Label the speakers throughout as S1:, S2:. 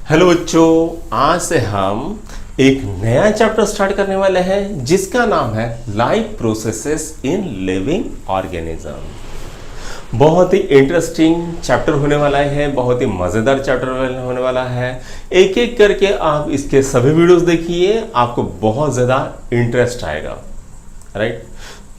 S1: Hello बच्चों, आज से हम एक नया चैप्टर स्टार्ट करने वाले हैं जिसका नाम है life processes in living organism. बहुत ही इंटरेस्टिंग चैप्टर होने वाला है, बहुत ही मज़ेदार चैप्टर होने वाला है। एक एक करके आप इसके सभी वीडियोस देखिए, आपको बहुत ज़्यादा इंटरेस्ट आएगा। राइट।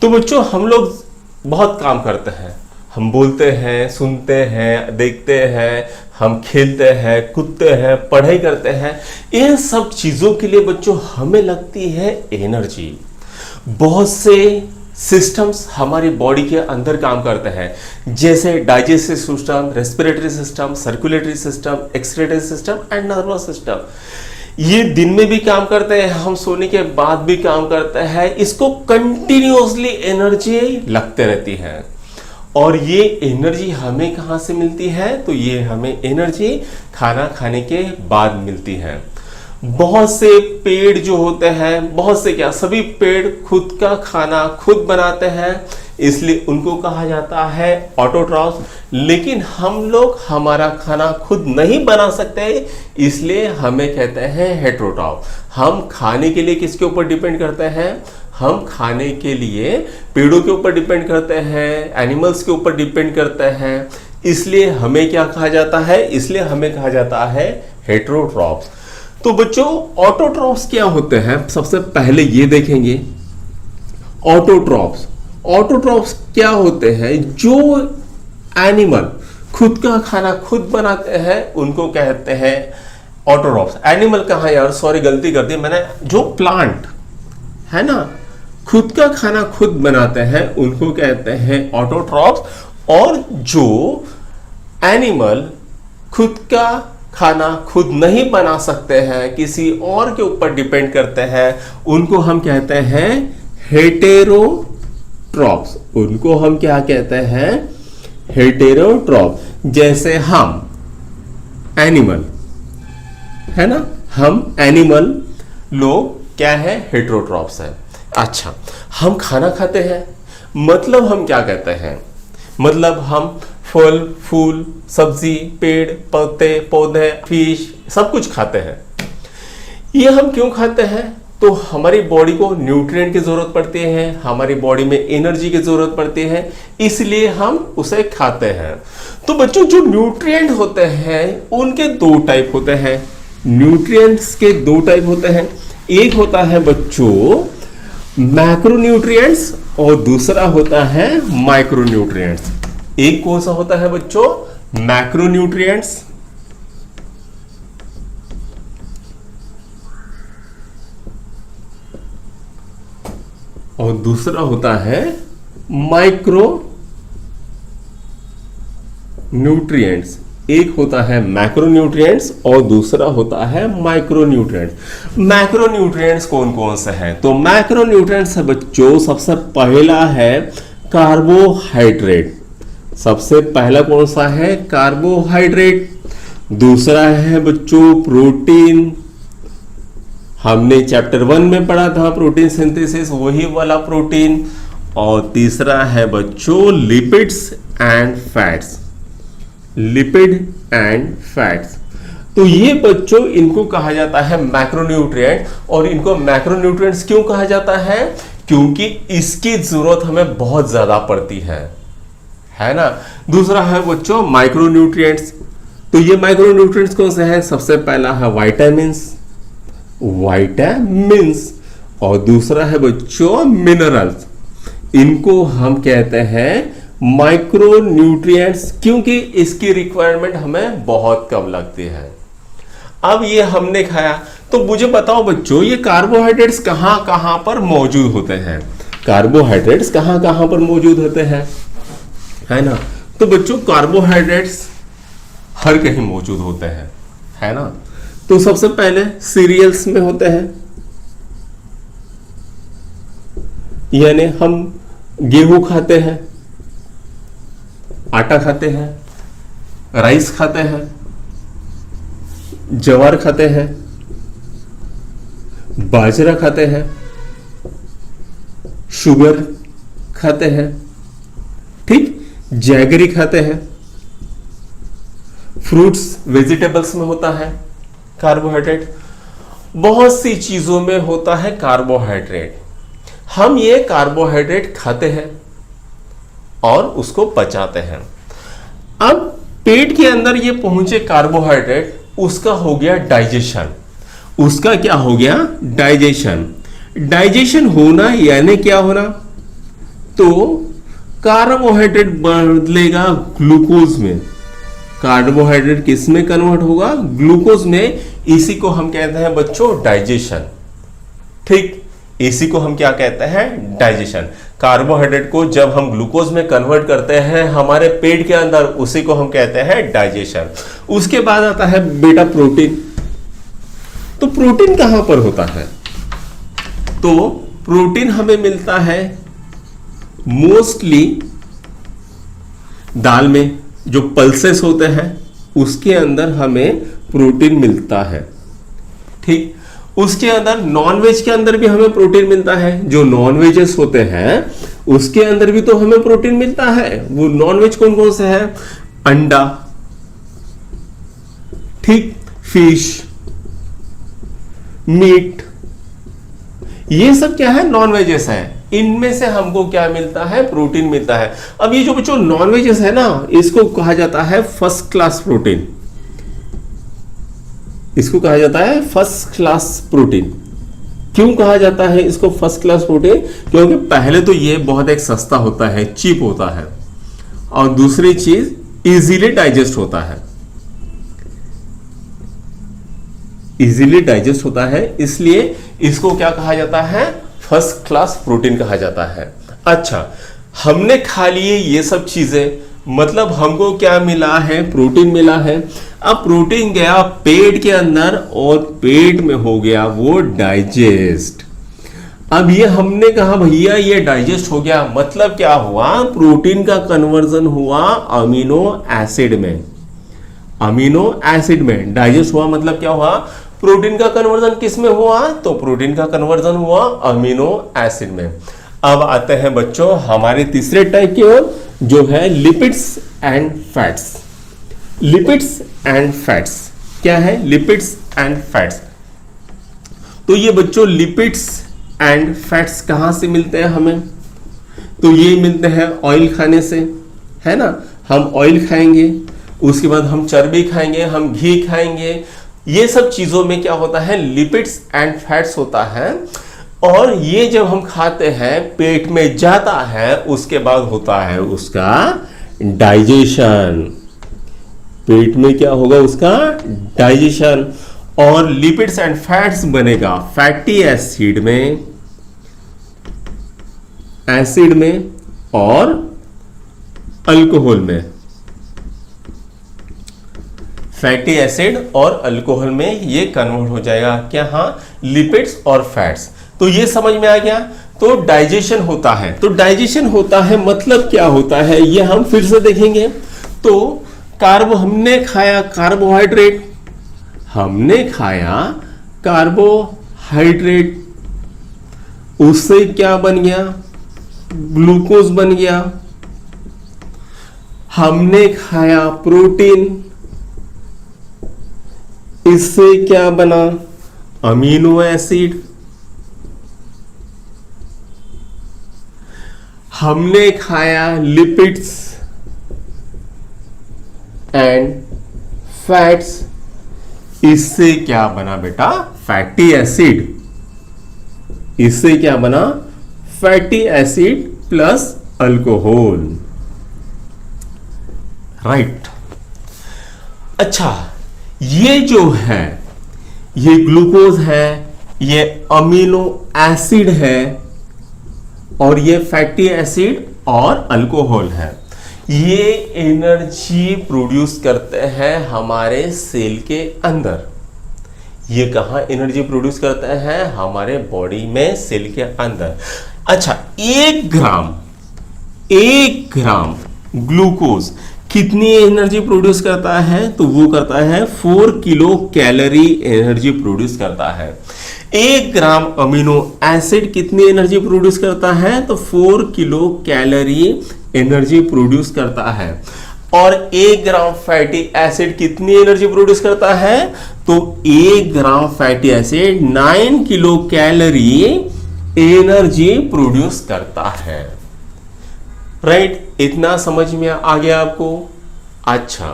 S1: तो बच्चों, हम लोग बहुत काम करते हैं, हम बोलते हैं, सुनते हैं, देखते हैं, हम खेलते हैं, कूदते हैं, पढ़ाई करते हैं। इन सब चीज़ों के लिए बच्चों हमें लगती है एनर्जी। बहुत से सिस्टम्स हमारी बॉडी के अंदर काम करते हैं, जैसे digestive system, respiratory system, circulatory system, excretory system and nervous system. ये दिन में भी काम करते हैं, हम सोने के बाद भी काम करते हैं। इसको कंटिन्यूअसली एनर्जी लगते रहती है। और ये एनर्जी हमें कहाँ से मिलती है? तो ये हमें एनर्जी खाना खाने के बाद मिलती है। बहुत से पेड़ जो होते हैं, बहुत से क्या, सभी पेड़ खुद का खाना खुद बनाते हैं, इसलिए उनको कहा जाता है ऑटोट्रॉफ्स। लेकिन हम लोग हमारा खाना खुद नहीं बना सकते, इसलिए हमें कहते हैं हेटेरोट्रॉफ। हम खाने के लिए किसके ऊपर डिपेंड करते हैं? हम खाने के लिए पेड़ों के ऊपर डिपेंड करते हैं, एनिमल्स के ऊपर डिपेंड करते हैं, इसलिए हमें क्या कहा जाता है? इसलिए हमें कहा जाता है हेटेरोट्रॉफ्स। तो बच्चों, ऑटोट्रॉफ्स क्या होते हैं? सबसे पहले ये देखेंगे ऑटोट्रॉफ्स। ऑटोट्रॉफ्स क्या होते हैं? जो एनिमल खुद का खाना खुद बनाते हैं उनको कहते हैं ऑटोट्रॉफ्स। एनिमल कहाँ यार, सॉरी गलती कर दी मैंने, जो प्लांट है ना, खुद का खाना खुद बनाते हैं उनको कहते हैं ऑटोट्रॉफ्स। और जो एनिमल खुद का खाना खुद नहीं बना सकते हैं, किसी और के ऊपर डिपेंड करते हैं, उनको हम कहते हैं हेटेरोट्रॉफ्स। उनको हम क्या कहते हैं? हेटेरोट्रॉफ। जैसे हम एनिमल है ना, हम एनिमल लोग क्या है? हेटेरोट्रॉफ्स है। अच्छा, हम खाना खाते हैं, मतलब हम क्या कहते हैं? मतलब हम फल फूल सब्जी पेड़ पत्ते पौधे फिश सब कुछ खाते हैं। ये हम क्यों खाते हैं? तो हमारी बॉडी को न्यूट्रिएंट की जरूरत पड़ती है, हमारी बॉडी में एनर्जी की जरूरत पड़ती है, इसलिए हम उसे खाते हैं। तो बच्चों, जो न्यूट्रिएंट होते हैं उनके दो टाइप होते हैं। न्यूट्रिएंट्स के दो टाइप होते हैं। एक होता है बच्चों मैक्रोन्यूट्रिएंट्स और दूसरा होता है माइक्रोन्यूट्रिएंट्स। एक कौन सा होता है बच्चों? मैक्रोन्यूट्रिएंट्स, और दूसरा होता है माइक्रो न्यूट्रिएंट्स। एक होता है मैक्रोन्यूट्रिएंट्स और दूसरा होता है माइक्रोन्यूट्रिएंट्स। मैक्रोन्यूट्रिएंट्स कौन कौन से हैं? तो मैक्रोन्यूट्रिएंट्स है बच्चों, सबसे पहला है कार्बोहाइड्रेट। सबसे पहला कौन सा है? कार्बोहाइड्रेट। दूसरा है बच्चों प्रोटीन। हमने चैप्टर 1 में पढ़ा था प्रोटीन सिंथेसिस, वही वाला प्रोटीन। और तीसरा है बच्चों lipids and fats. Lipid and fats. तो ये बच्चों इनको कहा जाता है मैक्रोन्यूट्रिएंट। और इनको मैक्रोन्यूट्रिएंट्स क्यों कहा जाता है? क्योंकि इसकी जरूरत हमें बहुत ज्यादा पड़ती है ना। दूसरा है बच्चों माइक्रोन्यूट्रिएंट्स। तो ये माइक्रोन्यूट्रिएंट्स कौन से हैं? सबसे पहला है विटामिन्स और दूसरा है बच्चों मिनरल्स। इनको हम कहते हैं माइक्रोन्यूट्रिएंट्स, क्योंकि इसकी रिक्वायरमेंट हमें बहुत कम लगती है। अब ये हमने खाया, तो मुझे बताओ बच्चों, ये कार्बोहाइड्रेट्स कहां कहां पर मौजूद होते हैं? कार्बोहाइड्रेट्स कहां कहां पर मौजूद होते हैं, है ना। तो बच्चों कार्बोहाइड्रेट्स हर कहीं मौजूद होते हैं, है ना। तो सबसे पहले सीरियल्स में होते हैं, यानी हम गेहूं खाते हैं, आटा खाते हैं, राइस खाते हैं, ज्वार खाते हैं, बाजरा खाते हैं, शुगर खाते हैं, ठीक, जैगरी खाते हैं, फ्रूट्स वेजिटेबल्स में होता है, कार्बोहाइड्रेट बहुत सी चीजों में होता है कार्बोहाइड्रेट। हम ये कार्बोहाइड्रेट खाते हैं और उसको पचाते हैं। अब पेट के अंदर ये पहुंचे कार्बोहाइड्रेट, उसका हो गया डाइजेशन। उसका क्या हो गया? डाइजेशन। डाइजेशन होना यानी क्या होना? तो कार्बोहाइड्रेट बदलेगा ग्लूकोज में। कार्बोहाइड्रेट किस में कन्वर्ट होगा? ग्लूकोज में। इसी को हम कहते हैं बच्चों डाइजेशन। ठीक, इसी को हम क्या कहते हैं? डाइजेशन। कार्बोहाइड्रेट को जब हम ग्लूकोज में कन्वर्ट करते हैं हमारे पेट के अंदर, उसी को हम कहते हैं डाइजेशन। उसके बाद आता है बेटा प्रोटीन। तो प्रोटीन कहां पर होता है? तो प्रोटीन हमें मिलता है मोस्टली दाल में, जो पल्सेस होते हैं उसके अंदर हमें प्रोटीन मिलता है। ठीक, उसके अंदर नॉनवेज के अंदर भी हमें प्रोटीन मिलता है। जो नॉनवेजेस होते हैं उसके अंदर भी तो हमें प्रोटीन मिलता है। वो नॉनवेज कौन कौन से है? अंडा, ठीक, फिश, मीट, ये सब क्या है? नॉनवेजेस है। इनमें से हमको क्या मिलता है? प्रोटीन मिलता है। अब ये जो बच्चों नॉनवेजेस है ना, इसको कहा जाता है फर्स्ट क्लास प्रोटीन। इसको कहा जाता है फर्स्ट क्लास प्रोटीन। क्यों कहा जाता है इसको फर्स्ट क्लास प्रोटीन? क्योंकि पहले तो ये बहुत एक सस्ता होता है, चीप होता है, और दूसरी चीज इजीली डाइजेस्ट होता है। इजीली डाइजेस्ट होता है, इसलिए इसको क्या कहा जाता है? फर्स्ट क्लास प्रोटीन कहा जाता है। अच्छा, हमने खा लिए ये सब चीजें, मतलब हमको क्या मिला है? प्रोटीन मिला है। अब प्रोटीन गया पेट के अंदर और पेट में हो गया वो डाइजेस्ट। अब ये हमने कहा भैया ये डाइजेस्ट हो गया, मतलब क्या हुआ? प्रोटीन का कन्वर्जन हुआ अमीनो एसिड में। अमीनो एसिड में डाइजेस्ट हुआ, मतलब क्या हुआ? प्रोटीन का कन्वर्जन किस में हुआ? तो प्रोटीन का कन्वर्जन हुआ अमीनो एसिड में। अब आते हैं बच्चों हमारे तीसरे टाइप की ओर, जो है lipids and fats. Lipids and fats क्या है? Lipids and fats. तो ये बच्चों लिपिड्स एंड फैट्स कहां से मिलते हैं हमें? तो ये मिलते हैं ऑयल खाने से, है ना। हम ऑयल खाएंगे, उसके बाद हम चर्बी खाएंगे, हम घी खाएंगे। ये सब चीजों में क्या होता है? लिपिड्स एंड फैट्स होता है। और ये जब हम खाते हैं पेट में जाता है, उसके बाद होता है उसका डाइजेशन। पेट में क्या होगा? उसका डाइजेशन। और लिपिड्स एंड फैट्स बनेगा फैटी एसिड में और अल्कोहल में। फैटी एसिड और अल्कोहल में ये कन्वर्ट हो जाएगा क्या? हाँ, लिपिड्स और फैट्स। तो ये समझ में आ गया। तो डाइजेशन होता है, तो डाइजेशन होता है मतलब क्या होता है ये हम फिर से देखेंगे। तो हमने खाया कार्बोहाइड्रेट, हमने खाया कार्बोहाइड्रेट, उससे क्या बन गया? ग्लूकोज बन गया। हमने खाया प्रोटीन, इससे क्या बना? Amino acid. हमने खाया लिपिड्स एंड फैट्स, इससे क्या बना बेटा? Fatty acid. इससे क्या बना? Fatty acid plus alcohol. Right. अच्छा, ये जो है ये ग्लूकोज है, ये अमीनो एसिड है, और ये फैटी एसिड और अल्कोहल है। ये एनर्जी प्रोड्यूस करते हैं हमारे सेल के अंदर। ये कहां एनर्जी प्रोड्यूस करते हैं? हमारे बॉडी में, सेल के अंदर। अच्छा, 1 ग्राम ग्लूकोज कितनी एनर्जी प्रोड्यूस करता है? तो वो करता है 4 किलो कैलोरी एनर्जी प्रोड्यूस करता है। 1 ग्राम अमीनो एसिड कितनी एनर्जी प्रोड्यूस करता है? तो 4 किलो कैलोरी एनर्जी प्रोड्यूस करता है। और 1 ग्राम फैटी एसिड कितनी एनर्जी प्रोड्यूस करता है? तो 1 gram fatty acid 9 kilo calorie energy produce करता है। राइट, इतना समझ में आ गया आपको? अच्छा,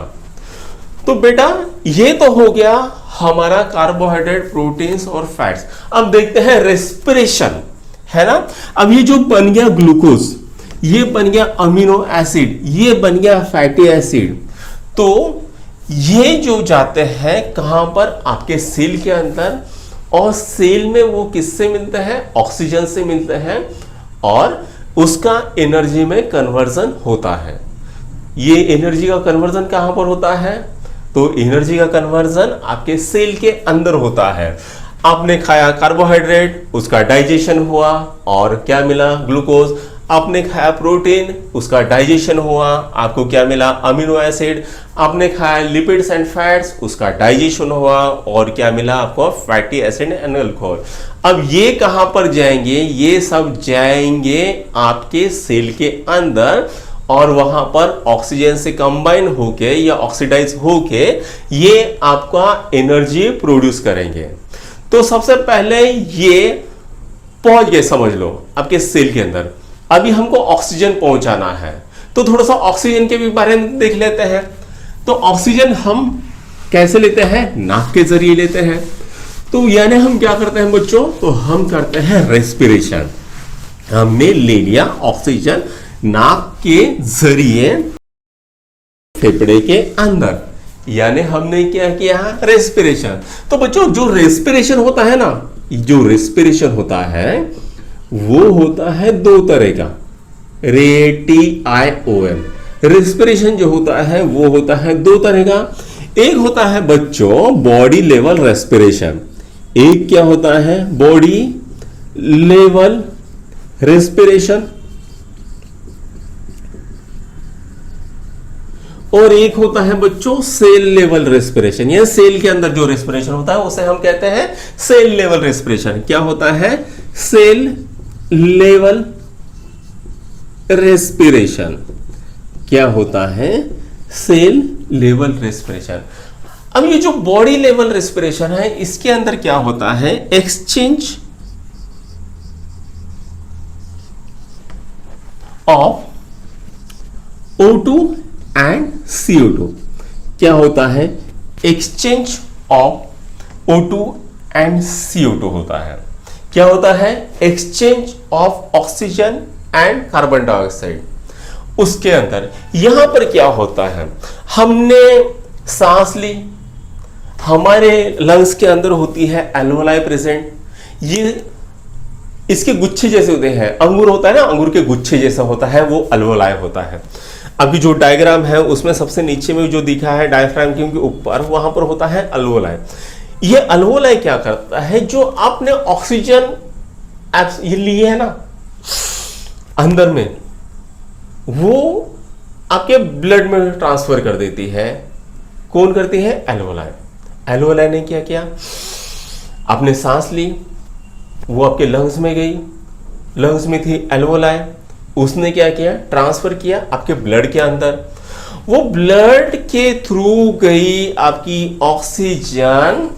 S1: तो बेटा ये तो हो गया हमारा कार्बोहाइड्रेट, प्रोटीन्स और फैट्स। अब देखते हैं रेस्पिरेशन, है ना। अब ये जो बन गया ग्लूकोज, ये बन गया अमीनो एसिड, ये बन गया फैटी एसिड, तो ये जो जाते हैं कहां पर? आपके सेल के अंदर, और सेल में वो किससे मिलते हैं? ऑक्सीजन से मिलते हैं, और उसका एनर्जी में कन्वर्जन होता है। ये एनर्जी का कन्वर्जन कहां पर होता है? तो एनर्जी का कन्वर्जन आपके सेल के अंदर होता है। आपने खाया कार्बोहाइड्रेट, उसका डाइजेशन हुआ और क्या मिला? ग्लूकोज। आपने खाया प्रोटीन, उसका डाइजेशन हुआ, आपको क्या मिला? Amino acid. आपने खाया लिपिड्स एंड फैट्स, उसका डाइजेशन हुआ और क्या मिला आपको? Fatty acid and alcohol. अब ये कहां पर जाएंगे? ये सब जाएंगे आपके सेल के अंदर, और वहां पर ऑक्सीजन से कंबाइन होके या ऑक्सीडाइज होके ये आपका एनर्जी प्रोड्यूस करेंगे। तो सबसे पहले ये पहुंच गए, समझ लो, आपके सेल के अंदर। अभी हमको ऑक्सीजन पहुंचाना है, तो थोड़ा सा ऑक्सीजन के भी बारे में देख लेते हैं। तो ऑक्सीजन हम कैसे लेते हैं? नाक के जरिए लेते हैं। तो यानी हम क्या करते हैं बच्चों? तो हम करते हैं रेस्पिरेशन। हमने ले लिया ऑक्सीजन नाक के जरिए फेफड़े के अंदर, यानी हमने क्या किया? रेस्पिरेशन। तो बच्चों जो रेस्पिरेशन होता है ना, जो रेस्पिरेशन होता है वो होता है 2 तरह का, RETIOM। रेस्पिरेशन जो होता है वो होता है 2 तरह का। एक होता है बच्चों बॉडी लेवल रेस्पिरेशन, एक क्या होता है? बॉडी लेवल रेस्पिरेशन, और एक होता है बच्चों सेल लेवल रेस्पिरेशन। यह सेल के अंदर जो रेस्पिरेशन होता है उसे हम कहते हैं सेल लेवल रेस्पिरेशन। क्या होता है? Cell level respiration. क्या होता है? Cell level respiration. अब ये जो बॉडी लेवल रेस्पिरेशन है, इसके अंदर क्या होता है? Exchange of O2 and CO2। क्या होता है? Exchange of O2 and CO2 होता है। क्या होता है? Exchange of oxygen and carbon dioxide. उसके अंदर यहां पर क्या होता है? हमने सांस ली, हमारे लंग्स के अंदर होती है एल्वोलाई प्रेजेंट। ये इसके गुच्छे जैसे होते हैं, अंगूर होता है ना, अंगूर के गुच्छे जैसा होता है, वो अल्वोलाई होता है। अभी जो डायग्राम है उसमें सबसे नीचे में जो दिखा है डायफ्राम के ऊपर, वहां पर होता है अल्वोलाई। ये अल्वोलाई क्या करता है? जो आपने ऑक्सीजन ये लिए है ना अंदर में, वो आपके ब्लड में ट्रांसफर कर देती है। कौन करती है? एल्वोलाई। एल्वोलाई ने क्या किया? आपने सांस ली, वो आपके लंग्स में गई, लंग्स में थी एल्वोलाई, उसने क्या किया? ट्रांसफर किया आपके ब्लड के अंदर। वो ब्लड के थ्रू गई आपकी ऑक्सीजन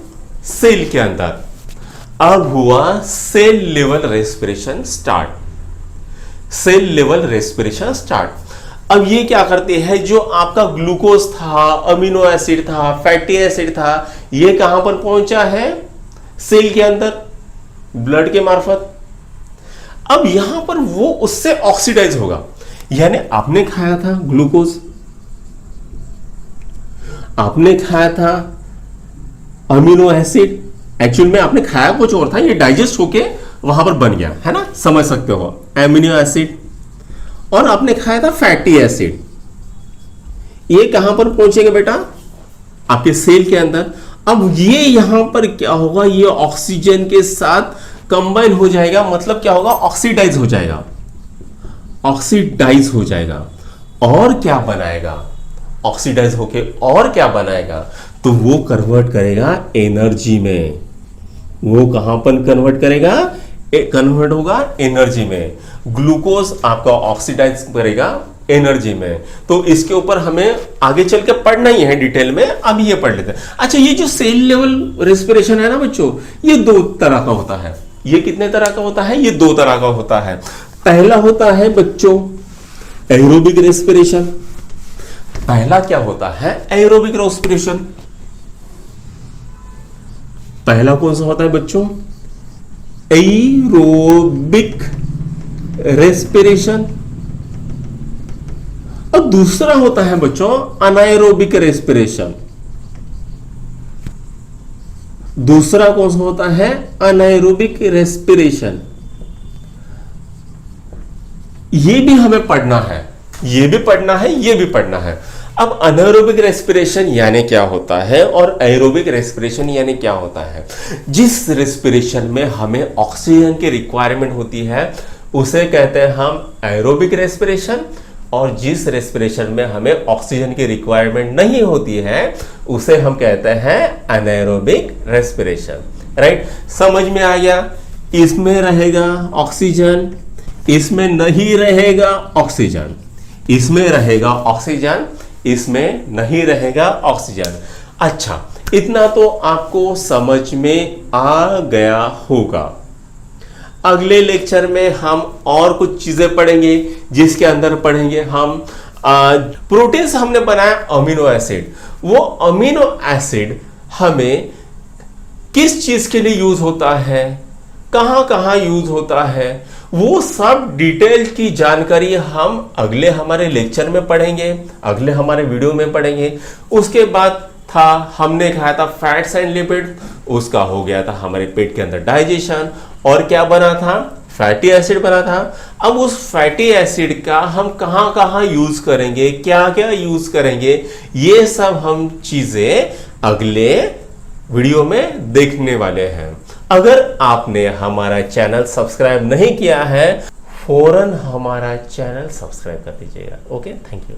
S1: सेल के अंदर। अब हुआ cell level respiration start. Cell level respiration start. अब ये क्या करती है? जो आपका ग्लूकोज था, अमीनो एसिड था, फैटी एसिड था, ये कहां पर पहुंचा है? सेल के अंदर, ब्लड के मार्फत। अब यहां पर वो उससे ऑक्सीडाइज होगा, यानी आपने खाया था ग्लूकोज, आपने खाया था अमीनो एसिड, एक्चुअल में आपने खाया कुछ और था, ये डाइजेस्ट होके वहां पर बन गया है ना, समझ सकते हो, एमिनो एसिड। और आपने खाया था फैटी एसिड। ये कहां पर पहुंचेगा बेटा? आपके सेल के अंदर। अब ये यहां पर क्या होगा? ये ऑक्सीजन के साथ कंबाइन हो जाएगा, मतलब क्या होगा? ऑक्सीडाइज हो जाएगा। ऑक्सीडाइज हो जाएगा और क्या बनाएगा? ऑक्सीडाइज होके और क्या बनाएगा? तो वो कन्वर्ट करेगा एनर्जी में। वो कहां पर कन्वर्ट करेगा? कन्वर्ट होगा एनर्जी में। ग्लूकोज आपका ऑक्सीडाइज करेगा एनर्जी में। तो इसके ऊपर हमें आगे चल के पढ़ना ही है डिटेल में, अब ये पढ़ लेते हैं। अच्छा, ये जो सेल लेवल रेस्पिरेशन है ना बच्चों, ये दो तरह का होता है। ये कितने तरह का होता है? ये दो तरह का होता है। पहला होता है बच्चों एरोबिक रेस्पिरेशन। पहला क्या होता है? Aerobic respiration. पहला कौन सा होता है बच्चों? Aerobic respiration. और दूसरा होता है बच्चों अनाएरोबिक रेस्पिरेशन। दूसरा कौन सा होता है? अनाएरोबिक रेस्पिरेशन। ये भी हमें पढ़ना है, ये भी पढ़ना है, ये भी पढ़ना है। अब अनाएरोबिक रेस्पिरेशन यानी क्या होता है और एरोबिक रेस्पिरेशन यानी क्या होता है? जिस रेस्पिरेशन में हमें ऑक्सीजन की रिक्वायरमेंट होती है उसे कहते हैं हम एरोबिक रेस्पिरेशन, और जिस रेस्पिरेशन में हमें ऑक्सीजन की रिक्वायरमेंट नहीं होती है उसे हम कहते हैं अनाएरोबिक रेस्पिरेशन। राइट, समझ में आ गया? इसमें रहेगा ऑक्सीजन, इसमें नहीं रहेगा ऑक्सीजन, इसमें रहेगा ऑक्सीजन, इसमें नहीं रहेगा ऑक्सीजन। अच्छा, इतना तो आपको समझ में आ गया होगा। अगले लेक्चर में हम और कुछ चीजें पढ़ेंगे, जिसके अंदर पढ़ेंगे हम प्रोटीन से हमने बनाया अमीनो एसिड। वो अमीनो एसिड हमें किस चीज के लिए यूज होता है, कहां कहां यूज होता है, वो सब डिटेल की जानकारी हम अगले हमारे लेक्चर में पढ़ेंगे, अगले हमारे वीडियो में पढ़ेंगे। उसके बाद था हमने खाया था फैट्स एंड लिपिड, उसका हो गया था हमारे पेट के अंदर डाइजेशन, और क्या बना था? फैटी एसिड बना था। अब उस फैटी एसिड का हम कहां कहां यूज करेंगे, क्या क्या यूज करेंगे, ये सब हम चीजें अगले वीडियो में देखने वाले हैं। अगर आपने हमारा चैनल सब्सक्राइब नहीं किया है, फौरन हमारा चैनल सब्सक्राइब कर दीजिएगा। Okay, thank you.